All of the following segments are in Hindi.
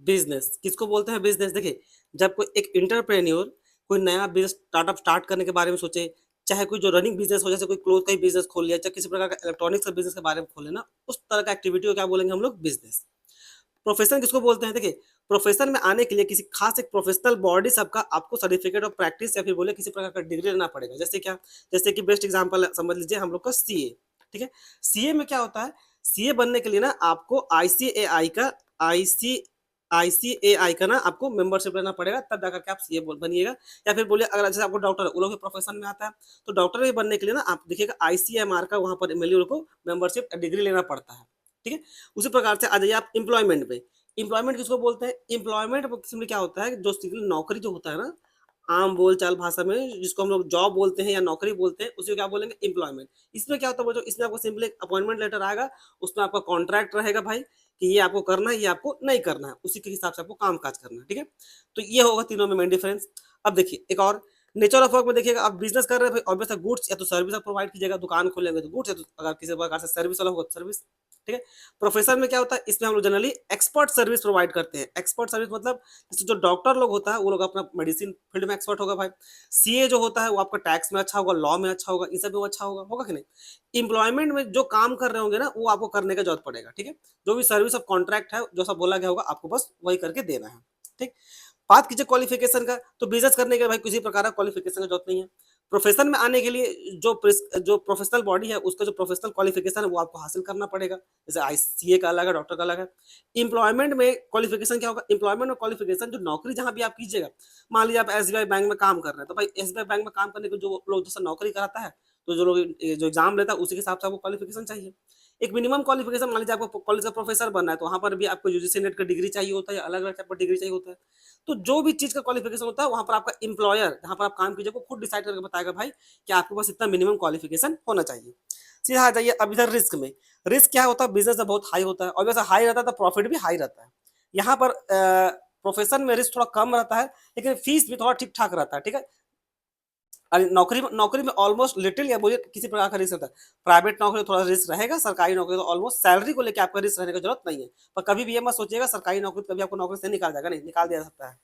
बिजनेस किसको बोलते हैं? बिजनेस देखिए, जब कोई एक एंटरप्रेन्योर कोई नया बिजनेस स्टार्टअप स्टार्ट करने के बारे में सोचे, चाहे कोई जो रनिंग बिजनेस हो, जैसे कोई क्लोथ का ही बिजनेस खोल लिया, चाहे किसी प्रकार का इलेक्ट्रॉनिक्स का बिजनेस के बारे में खोले ना, उस तरह का एक्टिविटी को क्या बोलेंगे हम लोग? बिजनेस। प्रोफेशन किसको बोलते हैं? देखिए, प्रोफेशन में आने के लिए किसी खास एक प्रोफेशनल बॉडी सबका आपको सर्टिफिकेट ऑफ प्रैक्टिस या फिर बोले किसी प्रकार का डिग्री लेना पड़ेगा। जैसे क्या? जैसे कि बेस्ट एग्जांपल समझ लीजिए हम लोग का सीए, ठीक है? सीए में क्या होता है? सीए बनने के लिए ना आपको आईसीएआई का ना आपको मेंबरशिप लेना पड़ेगा, तब जाकर के आप सीए बनिएगा। या फिर बोलिए अगर जैसे आपको डॉक्टर वो लोग भी प्रोफेशन में आता है, तो डॉक्टर भी बनने के लिए ना आप देखिएगा आईसीएमआर का वहाँ पर एमएलए को मेंबरशिप डिग्री लेना पड़ता है, ठीक है? उसी प्रकार से आ जाइए आप एम्प्लॉयमेंट पे। एम्प्लॉयमेंट किसको बोलते हैं? एम्प्लॉयमेंट में क्या होता है, जो सिविल नौकरी जो होता है ना, आम बोल-चाल भाषा में जिसको हम लोग जॉब बोलते हैं या नौकरी बोलते हैं, उसी को क्या बोलेंगे? एम्प्लॉयमेंट। इसमें क्या होता है, वो जो इसमें आपको सिंपली एक अपॉइंटमेंट लेटर आएगा, उसमें आपका कॉन्ट्रैक्ट रहेगा भाई, कि ये आपको करना है, ये आपको नहीं करना है। उसी के हिसाब से आपको काम-काज करना है, ठीक है? तो ये होगा तीनों में मेन डिफरेंस। अब देखिए एक और नेचर ऑफ वर्क में देखिएगा, आप बिज़नेस कर रहे हैं भाई, ऑब्वियस है गुड्स या तो सर्विस आप प्रोवाइड कीजिएगा, दुकान खोलेंगे तो गुड्स या तो अगर किसी प्रकार से सर्विस वाला होगा तो सर्विस, ठीक है? प्रोफेशन में क्या होता है, इसमें हम लोग जनरली एक्सपर्ट सर्विस प्रोवाइड करते हैं। एक्सपर्ट सर्विस मतलब जैसे जो डॉक्टर लोग होता है वो लोग अपना मेडिसिन फील्ड में एक्सपर्ट होगा भाई। सीए जो होता है वो आपका टैक्स में अच्छा होगा, लॉ में अच्छा होगा, इन सब में वो अच्छा होगा, होगा कि नहीं? एम्प्लॉयमेंट में जो काम कर रहे होंगे ना वो आपको करने का जरूरत पड़ेगा, ठीक है? जो भी सर्विस ऑफ कॉन्ट्रैक्ट है, जो सब बोला गया होगा, आपको बस वही करके देना है, ठीक? बात कीजिए क्वालिफिकेशन का, तो बिज़नेस करने के लिए भाई किसी प्रकार का क्वालिफिकेशन की जरूरत नहीं है। प्रोफेशन में आने के लिए जो प्रोफेशनल बॉडी है, उसका जो प्रोफेशनल क्वालिफिकेशन है, वो आपको हासिल करना पड़ेगा। जैसे आईसीए का अलग है, डॉक्टर का अलग है। एम्प्लॉयमेंट में क्वालिफिकेशन क्या होगा? एम्प्लॉयमेंट में क्वालिफिकेशन जो नौकरी जहाँ भी आप कीजिएगा, मान लीजिए आप एसबीआई बैंक में काम कर रहे हैं, तो भाई एसबीआई बैंक में काम करने के जो लोग जैसे नौकरी कराता है, तो जो लोग जो एग्ज़ाम लेता है, उसी के हिसाब से आपको क्वालिफिकेशन चाहिए। एक मिनिमम क्वालिफिकेशन मान लीजिए आपको कॉलेज का प्रोफेसर बनना है, तो वहाँ पर भी आपको यूजीसी नेट का डिग्री चाहिए होता है या अलग-अलग टाइप का डिग्री चाहिए होता है। तो जो भी चीज़ का क्वालिफिकेशन होता है, वहाँ पर आपका एम्प्लॉयर जहाँ पर आप काम कीजिए, वो खुद डिसाइड करके बताएगा भाई कि आपके पास इतना मिनिमम क्वालिफिकेशन होना चाहिए। सीधा आ जाइए अब इधर रिस्क में। रिस्क क्या होता है? बिज़नेस में बहुत हाई होता है और वैसा हाई रहता है तो प्रॉफिट भी हाई रहता है। यहाँ पर प्रोफ़ेशन में रिस्क थोड़ा कम रहता है, लेकिन फीस भी थोड़ा ठीक-ठाक रहता है, ठीक है? नौकरी में ऑलमोस्ट लिटिल या बोलिए किसी प्रकार का रिस्क रहता है। प्राइवेट नौकरी में थोड़ा रिस्क रहेगा, सरकारी नौकरी तो ऑलमोस्ट सैलरी को लेके आपका रिस्क रहने की ज़रूरत नहीं है। पर कभी भी ये मत सोचिएगा सरकारी नौकरी कभी आपको नौकरी से निकाल जाएगा, नहीं, निकाल दिया जा सकता है।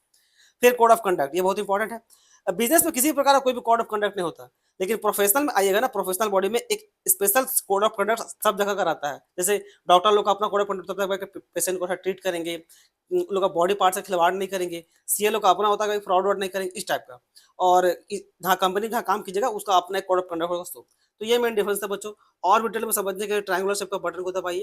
फिर कोड ऑफ कंडक्ट ये बहुत इंपॉर्टेंट है। बिज़नेस में किसी प्रकार का कोई भी कोड ऑफ कंडक्ट नहीं होता। लेकिन प्रोफ़ेशनल में आइएगा ना, प्रोफ़ेशनल बॉडी में एक स्पेशल कोड ऑफ कंडक्ट सब जगह का रहता है। जैसे डॉक्टर लोग का अपना कोड ऑफ कंडक्ट होता है कि पेशेंट को ट्रीट करेंगे, उन लोग का बॉडी पार्ट से खिलवाड़ नहीं करेंगे। सीए लोग का अपना होता है कि फ्रॉड-वॉड नहीं करेंगे, इस टाइप का। और जहाँ कंपनी जहाँ काम कीजिएगा उसका अपना एक कोड ऑफ कंडक्ट होगा सो। तो ये मेन डिफरेंस है बच्चों। और डिटेल में समझने के लिए ट्रायंगुलर शेप का बटन को दबाइए।